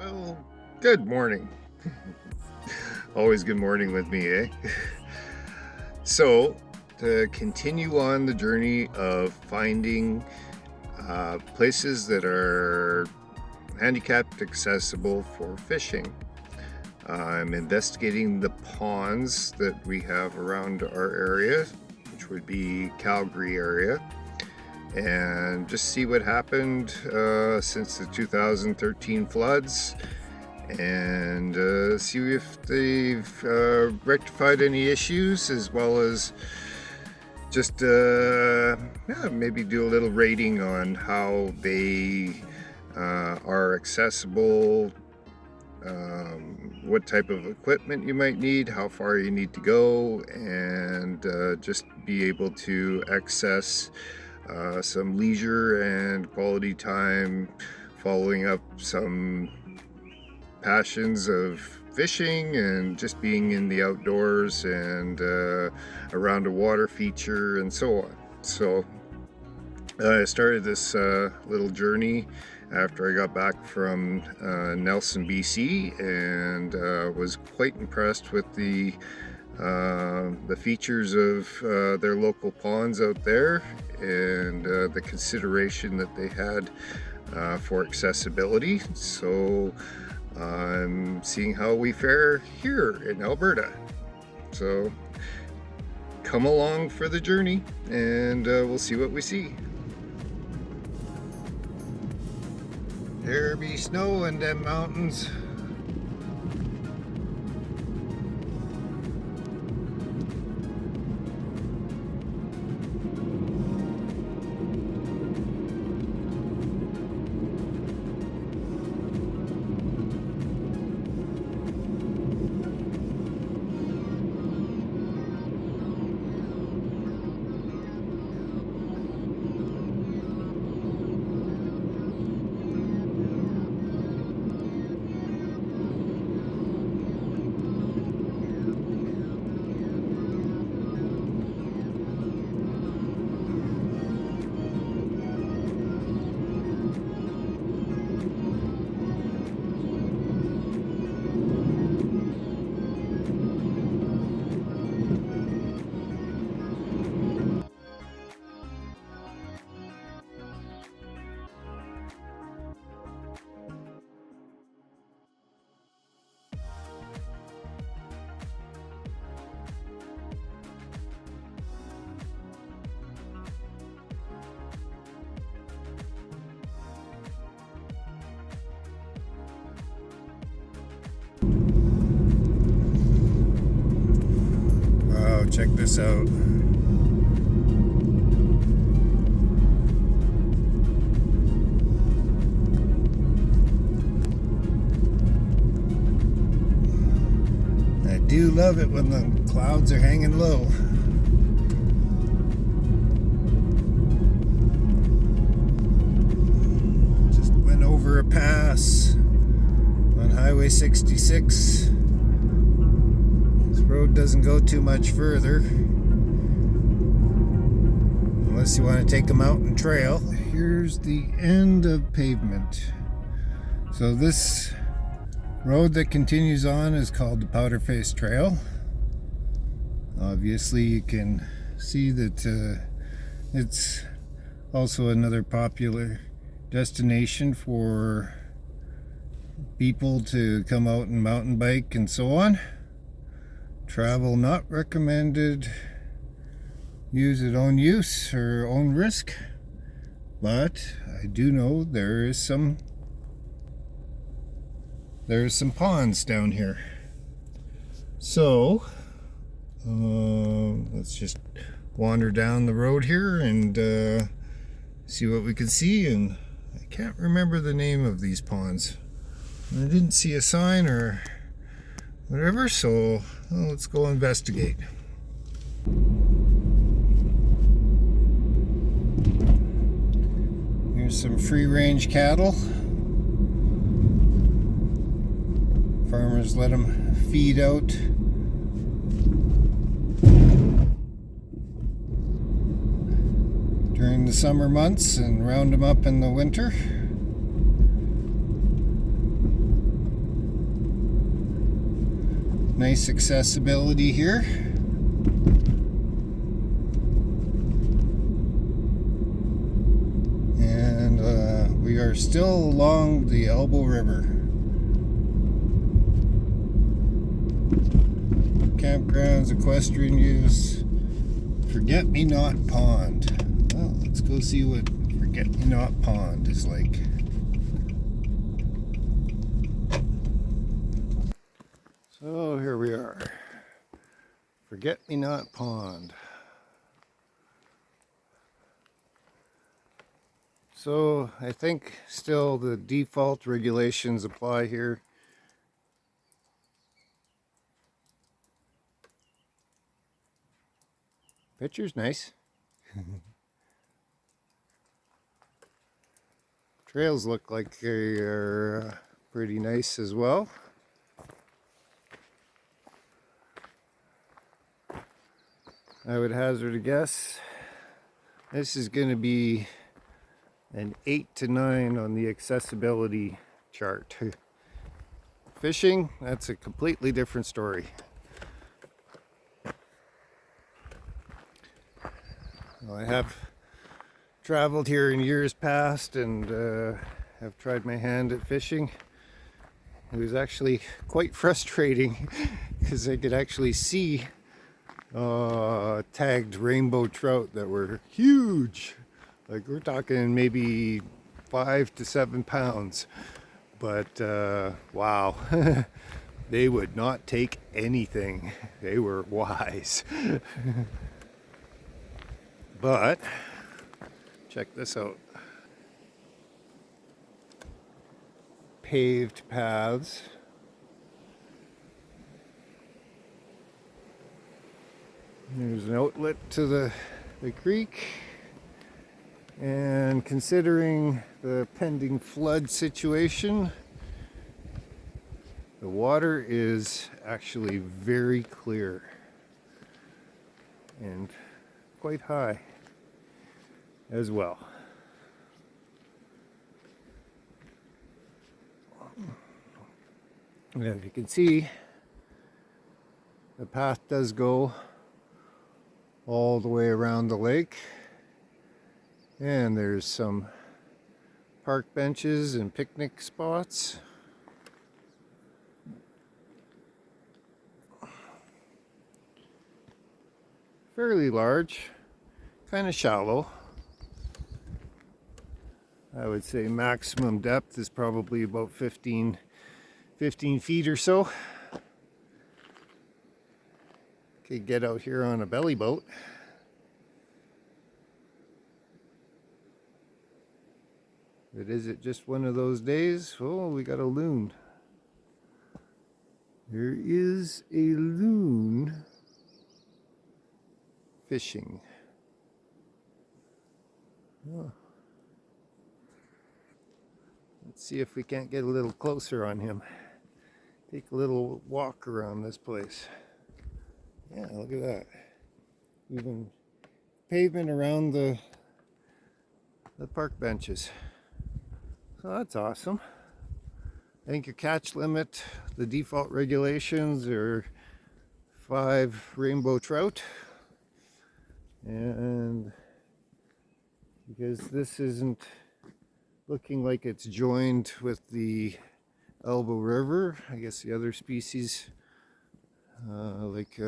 Well, good morning. Always good morning with me, eh? So, to continue on the journey of finding places that are handicapped accessible for fishing, I'm investigating the ponds that we have around our area, which would be Calgary area, and just see what happened since the 2013 floods, and see if they've rectified any issues, as well as just maybe do a little rating on how they are accessible, what type of equipment you might need, how far you need to go, and just be able to access some leisure and quality time, following up some passions of fishing and just being in the outdoors and around a water feature and so on. So I started this little journey after I got back from Nelson, BC, and was quite impressed with the features of their local ponds out there, and the consideration that they had for accessibility. So I'm seeing how we fare here in Alberta. So come along for the journey, and we'll see what we see. There be snow in them mountains. Wow, check this out. I do love it when the clouds are hanging low. Just went over a pass on Highway 66. Road doesn't go too much further unless you want to take a mountain trail. Here's the end of pavement. So this road that continues on is called the Powder Face Trail. Obviously you can see that it's also another popular destination for people to come out and mountain bike and so on. Travel not recommended. Use at own use or own risk. But I do know there is some ponds down here. So let's just wander down the road here and see what we can see. And I can't remember the name of these ponds. I didn't see a sign or whatever, so let's go investigate. Here's some free-range cattle. Farmers let them feed out. During the summer months and round them up in the winter. Nice accessibility here. And we are still along the Elbow River. Campgrounds, equestrian use, Forget-Me-Not Pond. Well, let's go see what Forget-Me-Not Pond is like. So here we are. Forget-Me-Not Pond. So I think still the default regulations apply here. Picture's nice. Trails look like they're pretty nice as well. I would hazard a guess this is going to be an 8 to 9 on the accessibility chart. Fishing, that's a completely different story. Well, I have traveled here in years past and have tried my hand at fishing. It was actually quite frustrating because I could actually see tagged rainbow trout that were huge. Like we're talking maybe 5 to 7 pounds. But wow, they would not take anything. They were wise. But check this out. Paved paths. There's an outlet to the creek. And considering the pending flood situation, the water is actually very clear and quite high as well. And as you can see, the path does go all the way around the lake, and there's some park benches and picnic spots. Fairly large, kind of shallow. I would say maximum depth is probably about 15 feet or so. Could get out here on a belly boat. But is it just one of those days? Oh, we got a loon. There is a loon fishing. Oh. Let's see if we can't get a little closer on him. Take a little walk around this place. Yeah, look at that. Even pavement around the park benches. So that's awesome. I think your catch limit, the default regulations are 5 rainbow trout. And because this isn't looking like it's joined with the Elbow River, I guess the other species like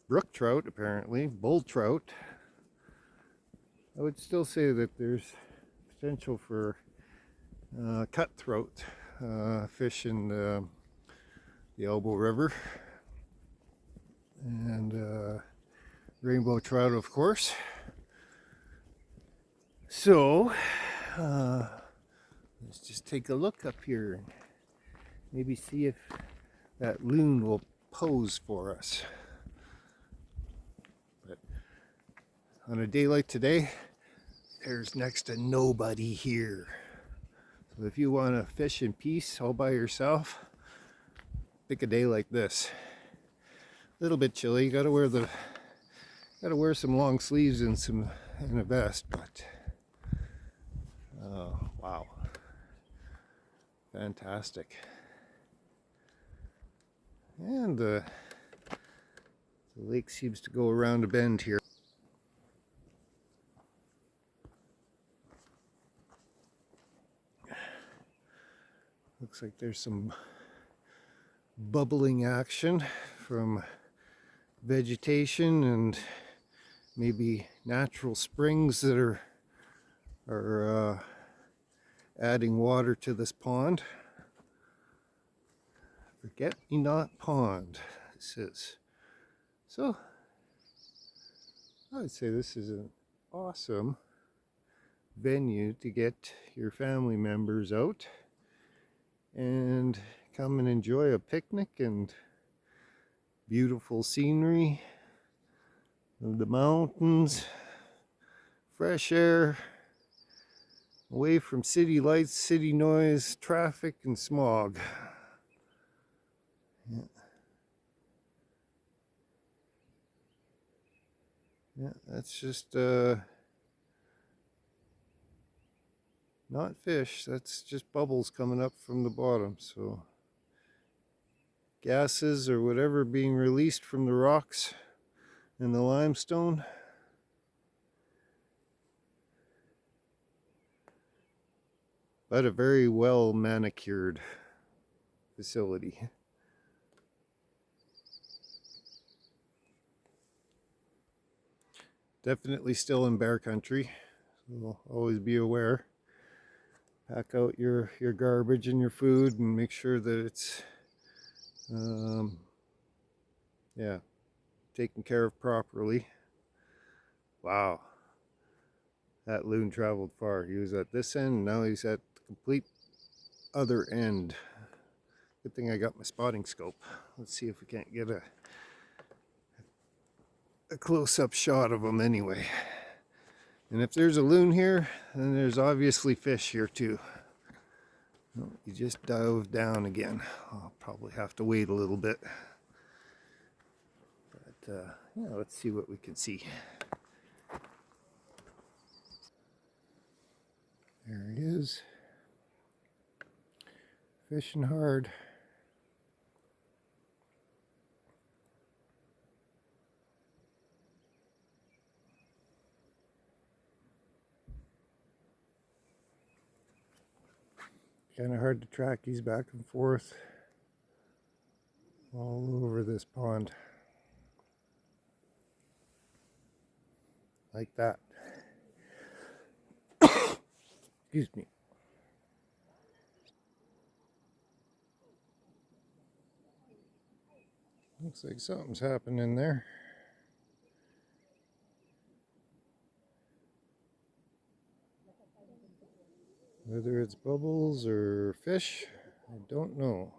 brook trout, apparently, bull trout, I would still say that there's potential for cutthroat fish in the Elbow River, and rainbow trout, of course. So let's just take a look up here and maybe see if that loon will pose for us. But on a day like today, there's next to nobody here. So if you want to fish in peace all by yourself, pick a day like this. A little bit chilly. You gotta wear some long sleeves and a vest, but oh wow, fantastic. And the lake seems to go around a bend here. Looks like there's some bubbling action from vegetation and maybe natural springs that are adding water to this pond. Forget-me-not pond, this is. So, I would say this is an awesome venue to get your family members out and come and enjoy a picnic and beautiful scenery of the mountains, fresh air, away from city lights, city noise, traffic, and smog. Yeah, that's just not fish, that's just bubbles coming up from the bottom. So gases or whatever being released from the rocks and the limestone. But a very well manicured facility. Definitely still in bear country, so always be aware. Pack out your garbage and your food and make sure that it's yeah, taken care of properly. Wow, that loon traveled far. He was at this end, now he's at the complete other end. Good thing I got my spotting scope. Let's see if we can't get a close-up shot of him anyway. And if there's a loon here, then there's obviously fish here too. Oh, he just dove down again. I'll probably have to wait a little bit. But yeah, let's see what we can see. There he is. Fishing hard. Kind of hard to track. He's back and forth all over this pond. Like that. Excuse me. Looks like something's happening there. Whether it's bubbles or fish, I don't know.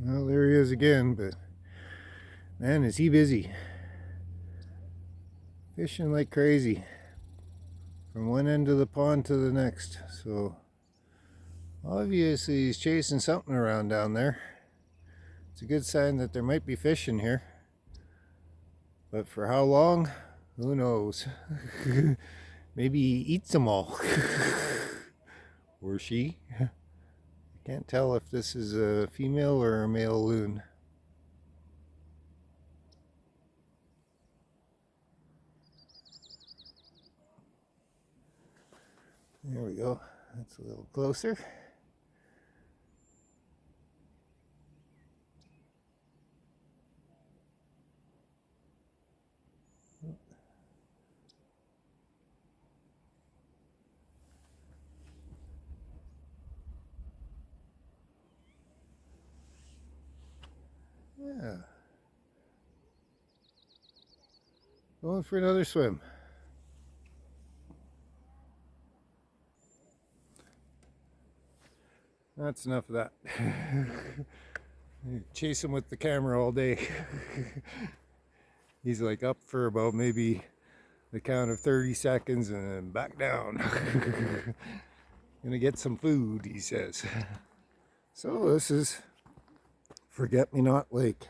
Well, there he is again, but man, is he busy. Fishing like crazy. From one end of the pond to the next. So, obviously he's chasing something around down there. It's a good sign that there might be fish in here. But for how long? Who knows? Maybe he eats them all. Or she. I can't tell if this is a female or a male loon. There we go. That's a little closer. Yeah. Going for another swim. That's enough of that. Chase him with the camera all day. He's like up for about maybe the count of 30 seconds and then back down. Gonna get some food, he says. So this is forget-me-not lake.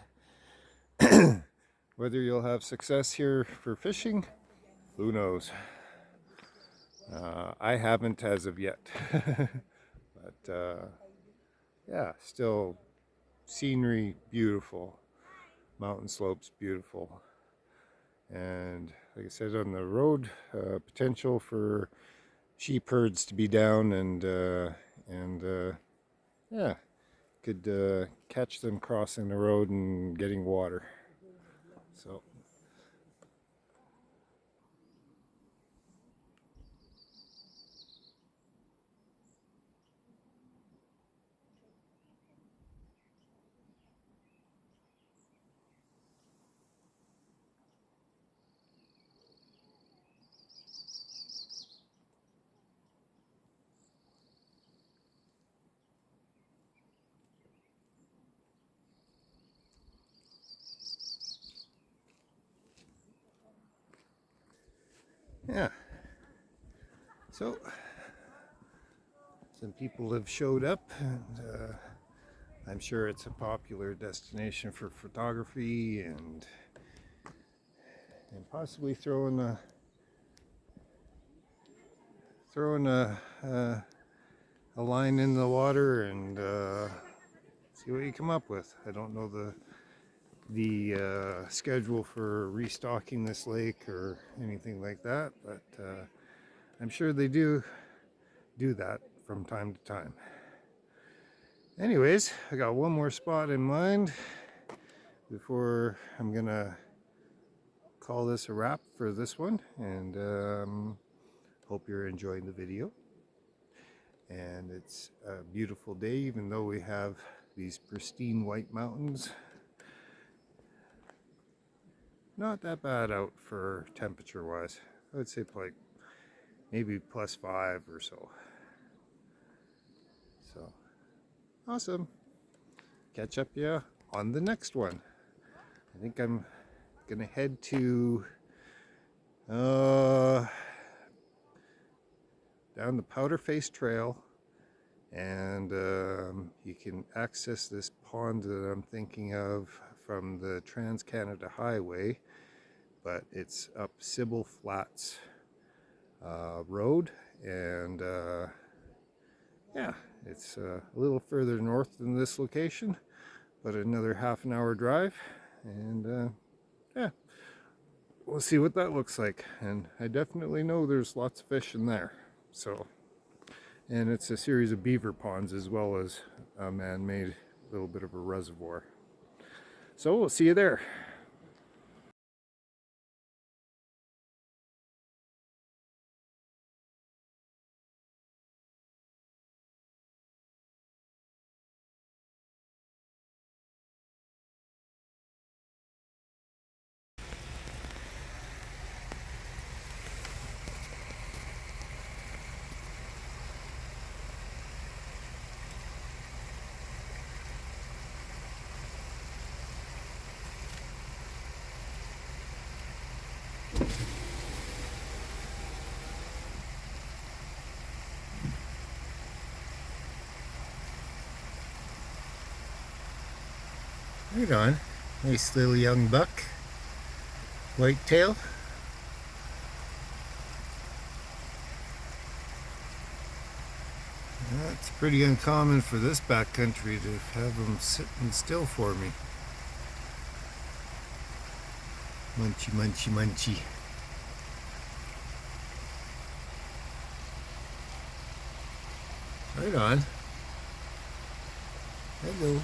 Whether you'll have success here for fishing, who knows? I haven't as of yet. But yeah, still scenery beautiful, mountain slopes beautiful, and like I said, on the road, potential for sheep herds to be down, and yeah, could catch them crossing the road and getting water. So yeah, so some people have showed up, and I'm sure it's a popular destination for photography, and possibly throwing a line in the water and see what you come up with. I don't know the schedule for restocking this lake or anything like that, but I'm sure they do that from time to time. Anyways, I got one more spot in mind before I'm gonna call this a wrap for this one, and hope you're enjoying the video. And it's a beautiful day, even though we have these pristine white mountains. Not that bad out for temperature wise. I would say like maybe +5 or so. So awesome. Catch up yeah on the next one. I think I'm gonna head to down the Powder Face Trail, and you can access this pond that I'm thinking of from the Trans-Canada Highway, but it's up Sybil Flats Road, and yeah, it's a little further north than this location, but another half an hour drive, and yeah, we'll see what that looks like. And I definitely know there's lots of fish in there. So, and it's a series of beaver ponds as well as a man-made little bit of a reservoir. So we'll see you there. Right on. Nice little young buck. Whitetail. That's pretty uncommon for this backcountry to have them sitting still for me. Munchy, munchy, munchy. Right on. Hello.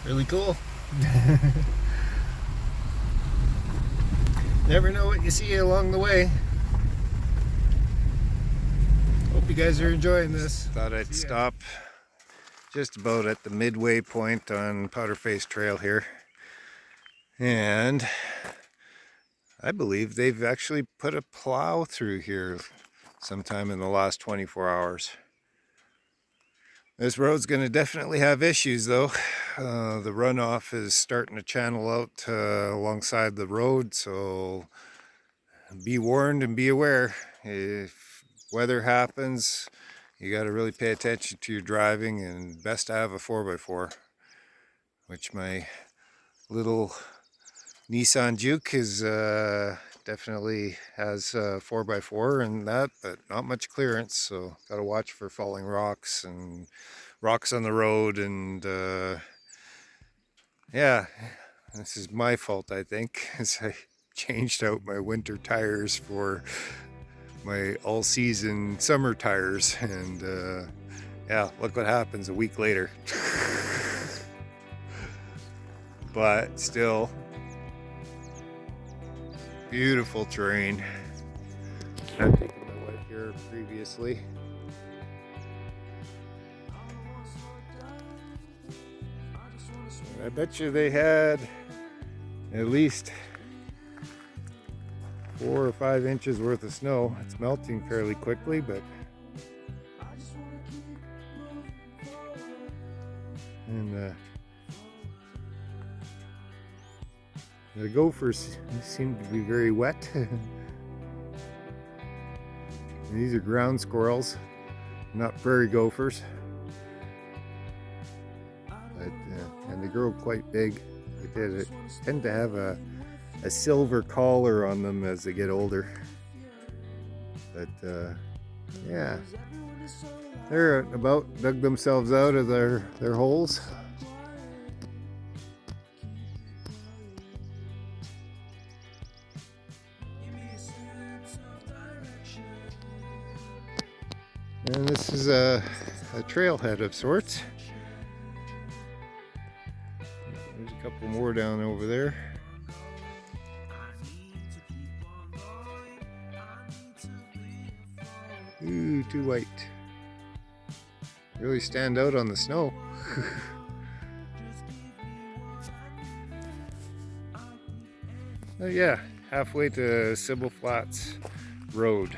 Really cool. Never know what you see along the way. Hope you guys are enjoying this. Thought I'd stop just about at the midway point on Powder Face Trail here. And I believe they've actually put a plow through here sometime in the last 24 hours. This road's going to definitely have issues though. The runoff is starting to channel out alongside the road, so be warned and be aware. If weather happens, you got to really pay attention to your driving, and best to have a 4x4, which my little Nissan Juke is definitely has 4x4 and that, but not much clearance, so got to watch for falling rocks and rocks on the road. And yeah, this is my fault, I think, as I changed out my winter tires for my all-season summer tires, and yeah, look what happens a week later. But still, beautiful terrain. I've taken my wife here previously. I bet you they had at least 4 or 5 inches worth of snow. It's melting fairly quickly, but the gophers seem to be very wet. These are ground squirrels, not prairie gophers. But, and they grow quite big. They tend to have a silver collar on them as they get older. But yeah, they're about dug themselves out of their holes. And this is a trailhead of sorts. There's a couple more down over there. Ooh, too white. Really stand out on the snow. Yeah, halfway to Sybil Flats Road.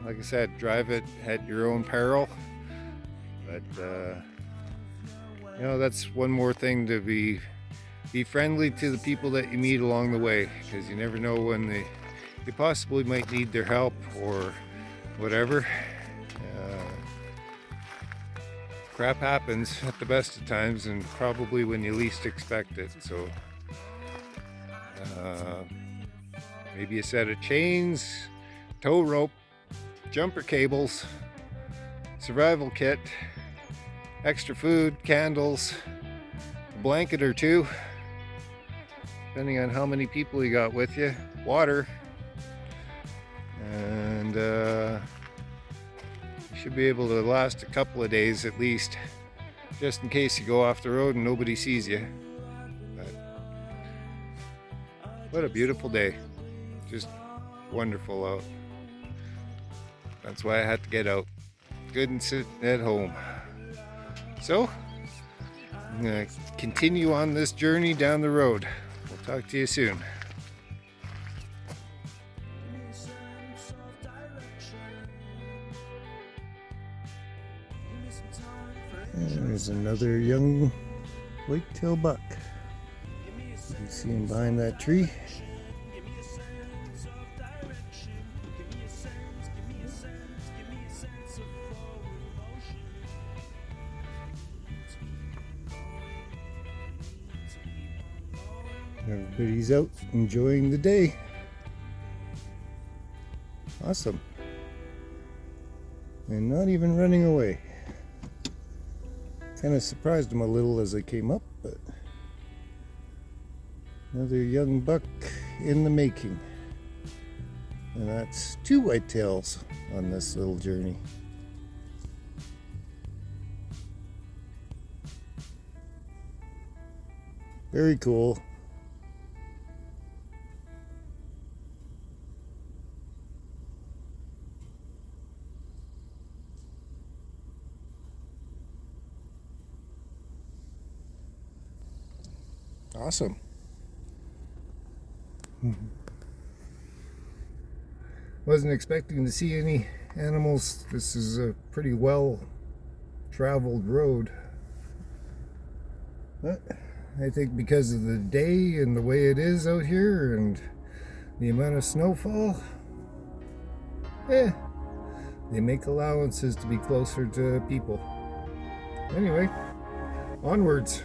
Like I said, drive it at your own peril. But you know, that's one more thing to be friendly to the people that you meet along the way, because you never know when you possibly might need their help or whatever. Crap happens at the best of times, and probably when you least expect it. So maybe a set of chains, tow rope, jumper cables, survival kit, extra food, candles, a blanket or two, depending on how many people you got with you, water, and you should be able to last a couple of days at least, just in case you go off the road and nobody sees you. But what a beautiful day, just wonderful out. That's why I had to get out. Couldn't sit at home. So, I'm going to continue on this journey down the road. We'll talk to you soon. And there's another young white-tail buck. You see him behind that tree. Everybody's out enjoying the day. Awesome. And not even running away. Kind of surprised them a little as I came up, but another young buck in the making. And that's 2 whitetails on this little journey. Very cool. Awesome. Wasn't expecting to see any animals. This is a pretty well traveled road. But I think because of the day and the way it is out here and the amount of snowfall, they make allowances to be closer to people. Anyway, onwards.